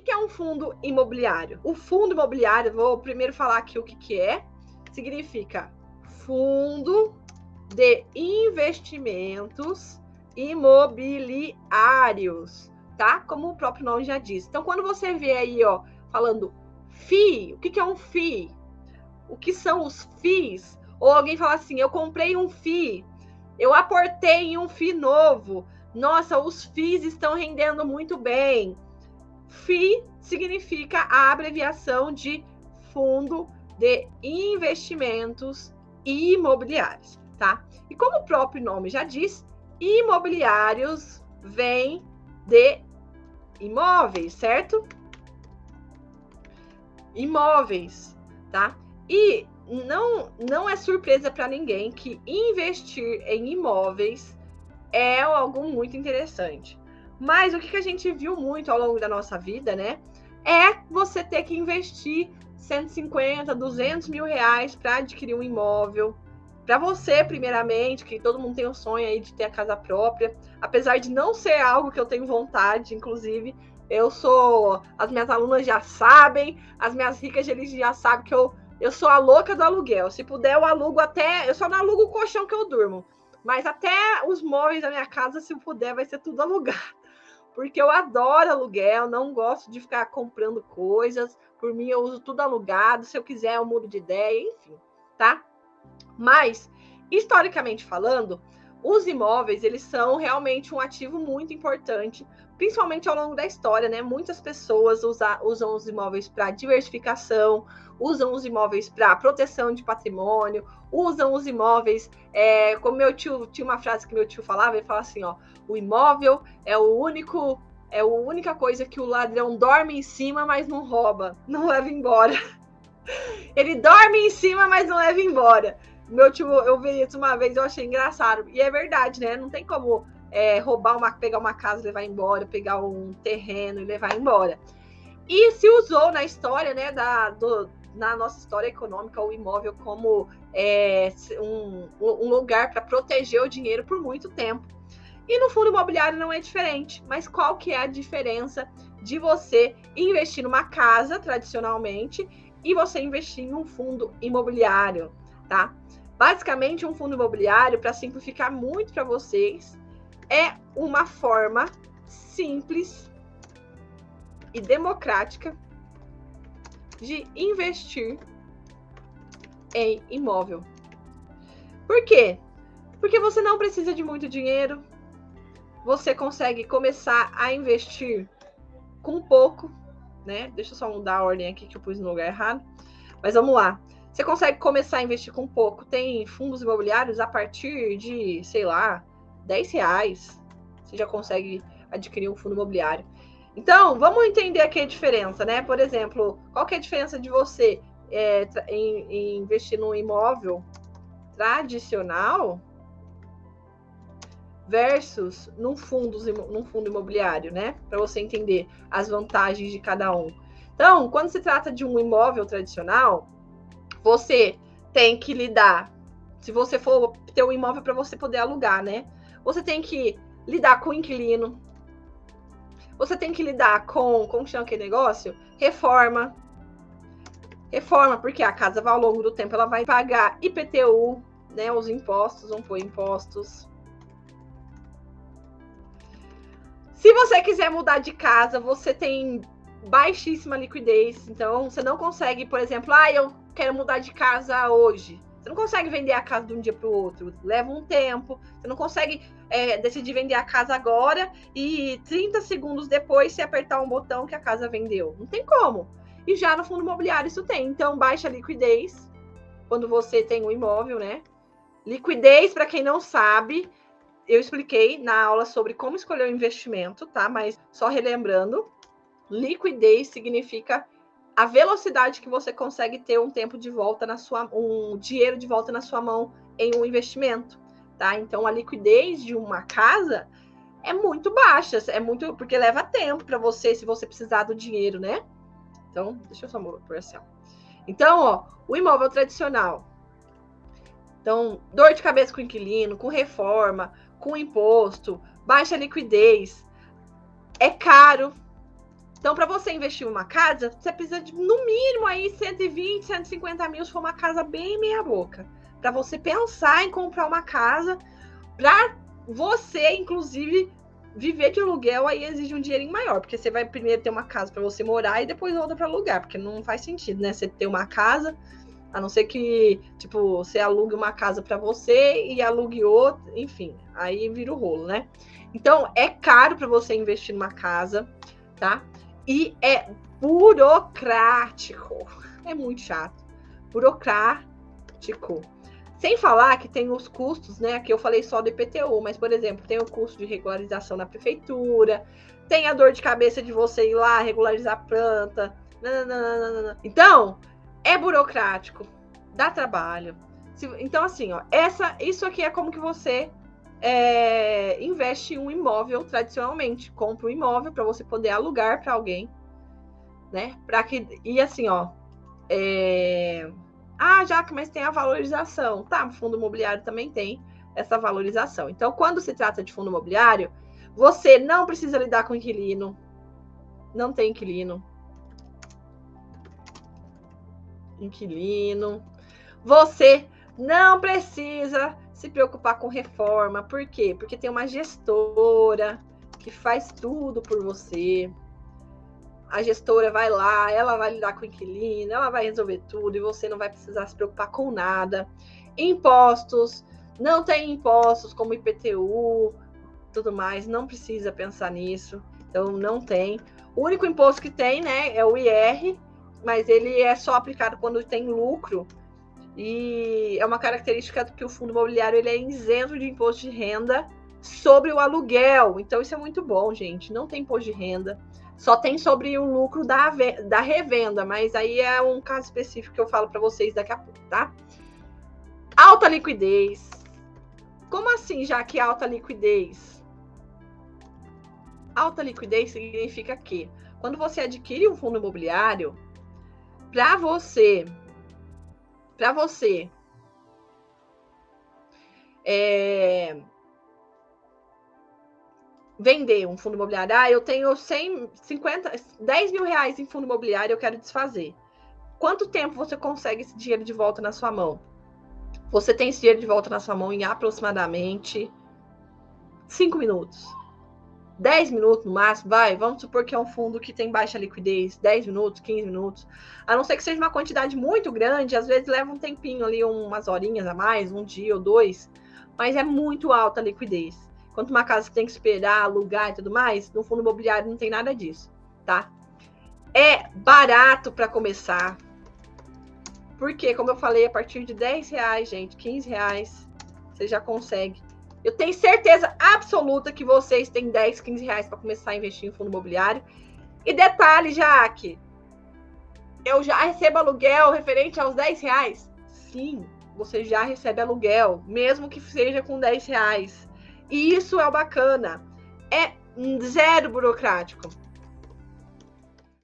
que é um fundo imobiliário? O fundo imobiliário, vou primeiro falar aqui o que é. Significa fundo de investimentos imobiliários, tá? Como o próprio nome já diz. Então, quando você vê aí, ó, falando FII, o que é um FII? O que são os FIIs? Ou alguém fala assim, eu comprei um FII, eu aportei em um FII novo, nossa, os FIIs estão rendendo muito bem. FII significa a abreviação de Fundo de Investimentos Imobiliários, tá? E como o próprio nome já diz, imobiliários vem de imóveis, certo? Imóveis, tá? E não é surpresa para ninguém que investir em imóveis é algo muito interessante. Mas o que a gente viu muito ao longo da nossa vida, né? É você ter que investir 150, 200 mil reais para adquirir um imóvel. Para você, primeiramente, que todo mundo tem o sonho aí de ter a casa própria. Apesar de não ser algo que eu tenho vontade, inclusive, as minhas alunas já sabem, as minhas ricas eles já sabem que eu sou a louca do aluguel. Se puder, eu alugo eu só não alugo o colchão que eu durmo. Mas até os móveis da minha casa, se puder, vai ser tudo alugado. Porque eu adoro aluguel, não gosto de ficar comprando coisas. Por mim, eu uso tudo alugado. Se eu quiser, eu mudo de ideia, enfim, tá? Mas, historicamente falando, os imóveis, eles são realmente um ativo muito importante, principalmente ao longo da história, né? Muitas pessoas usam os imóveis para diversificação, usam os imóveis para proteção de patrimônio, usam os imóveis, como meu tio, tinha uma frase que meu tio falava, ele falava assim, ó, o imóvel é a única coisa que o ladrão dorme em cima, mas não rouba, não leva embora. Ele dorme em cima, mas não leva embora. Meu tio, eu vi isso uma vez, eu achei engraçado. E é verdade, né? Não tem como pegar uma casa e levar embora, pegar um terreno e levar embora. E se usou na história, né, na nossa história econômica, o imóvel como um lugar para proteger o dinheiro por muito tempo. E no fundo imobiliário não é diferente. Mas qual que é a diferença de você investir numa casa, tradicionalmente, e você investir em um fundo imobiliário, tá? Basicamente, um fundo imobiliário, para simplificar muito para vocês, é uma forma simples e democrática de investir em imóvel. Por quê? Porque você não precisa de muito dinheiro, você consegue começar a investir com pouco, né? Deixa eu só mudar a ordem aqui que eu pus no lugar errado. Mas vamos lá. Você consegue começar a investir com pouco. Tem fundos imobiliários a partir de, sei lá, R$10. Você já consegue adquirir um fundo imobiliário. Então, vamos entender aqui a diferença, né? Por exemplo, qual que é a diferença de você em investir num imóvel tradicional versus num fundo imobiliário, né? Para você entender as vantagens de cada um. Então, quando se trata de um imóvel tradicional, você tem que lidar, se você for ter um imóvel para você poder alugar, né? Você tem que lidar com o inquilino, você tem que lidar como chama aquele negócio? Reforma, porque a casa ao longo do tempo ela vai pagar IPTU, né? Os impostos, vão pôr impostos. Se você quiser mudar de casa, você tem baixíssima liquidez, então você não consegue, por exemplo, eu quero mudar de casa hoje. Você não consegue vender a casa de um dia para o outro, leva um tempo. Você não consegue decidir vender a casa agora e 30 segundos depois você apertar um botão que a casa vendeu. Não tem como. E já no fundo imobiliário isso tem. Então, baixa liquidez quando você tem um imóvel, né? Liquidez, para quem não sabe, eu expliquei na aula sobre como escolher o investimento, tá? Mas só relembrando, liquidez significa a velocidade que você consegue ter um tempo de volta um dinheiro de volta na sua mão em um investimento, tá? Então a liquidez de uma casa é muito baixa, porque leva tempo para você, se você precisar do dinheiro, né? Então, deixa eu só por assim. Então, ó, o imóvel tradicional. Então, dor de cabeça com inquilino, com reforma, com imposto, baixa liquidez, é caro, Então, para você investir em uma casa, você precisa de, no mínimo, aí 120, 150 mil, se for uma casa bem meia boca. Para você pensar em comprar uma casa, para você, inclusive, viver de aluguel, aí exige um dinheirinho maior, porque você vai primeiro ter uma casa para você morar e depois outra para alugar, porque não faz sentido, né? Você ter uma casa, a não ser que, tipo, você alugue uma casa para você e alugue outra, enfim, aí vira o rolo, né? Então, é caro para você investir numa casa, tá? E é burocrático. É muito chato. Burocrático. Sem falar que tem os custos, né? Aqui eu falei só do IPTU, mas, por exemplo, tem o custo de regularização na prefeitura, tem a dor de cabeça de você ir lá regularizar a planta. Nananana. Então, é burocrático, dá trabalho. Então, assim, ó, isso aqui é como que você investe em um imóvel tradicionalmente. Compra um imóvel para você poder alugar para alguém, né? E assim, ó. Jaque, mas tem a valorização. Tá, o fundo imobiliário também tem essa valorização. Então, quando se trata de fundo imobiliário, você não precisa lidar com inquilino. Não tem inquilino. Você não precisa se preocupar com reforma. Por quê? Porque tem uma gestora que faz tudo por você. A gestora vai lá, ela vai lidar com o inquilino, ela vai resolver tudo e você não vai precisar se preocupar com nada. Impostos, não tem impostos como IPTU, tudo mais, não precisa pensar nisso. Então, não tem. O único imposto que tem, né, é o IR, mas ele é só aplicado quando tem lucro. E é uma característica que o fundo imobiliário ele é isento de imposto de renda sobre o aluguel. Então, isso é muito bom, gente. Não tem imposto de renda. Só tem sobre o lucro da revenda. Mas aí é um caso específico que eu falo para vocês daqui a pouco, tá? Alta liquidez. Como assim, já que alta liquidez? Alta liquidez significa que quando você adquire um fundo imobiliário, para você vender um fundo imobiliário, eu tenho 10 mil reais em fundo imobiliário, eu quero desfazer. Quanto tempo você consegue esse dinheiro de volta na sua mão? Você tem esse dinheiro de volta na sua mão em aproximadamente 5 minutos. 10 minutos no máximo, vamos supor que é um fundo que tem baixa liquidez, 10 minutos, 15 minutos, a não ser que seja uma quantidade muito grande, às vezes leva um tempinho ali, umas horinhas a mais, um dia ou dois, mas é muito alta a liquidez. Quanto uma casa tem que esperar, alugar e tudo mais, no fundo imobiliário não tem nada disso, tá? É barato para começar, porque, como eu falei, a partir de 10 reais, gente, 15 reais, você já consegue. Eu tenho certeza absoluta que vocês têm 10, 15 reais para começar a investir em fundo imobiliário. E detalhe, Jaque, eu já recebo aluguel referente aos 10 reais? Sim, você já recebe aluguel, mesmo que seja com 10 reais. E isso é o bacana. É zero burocrático.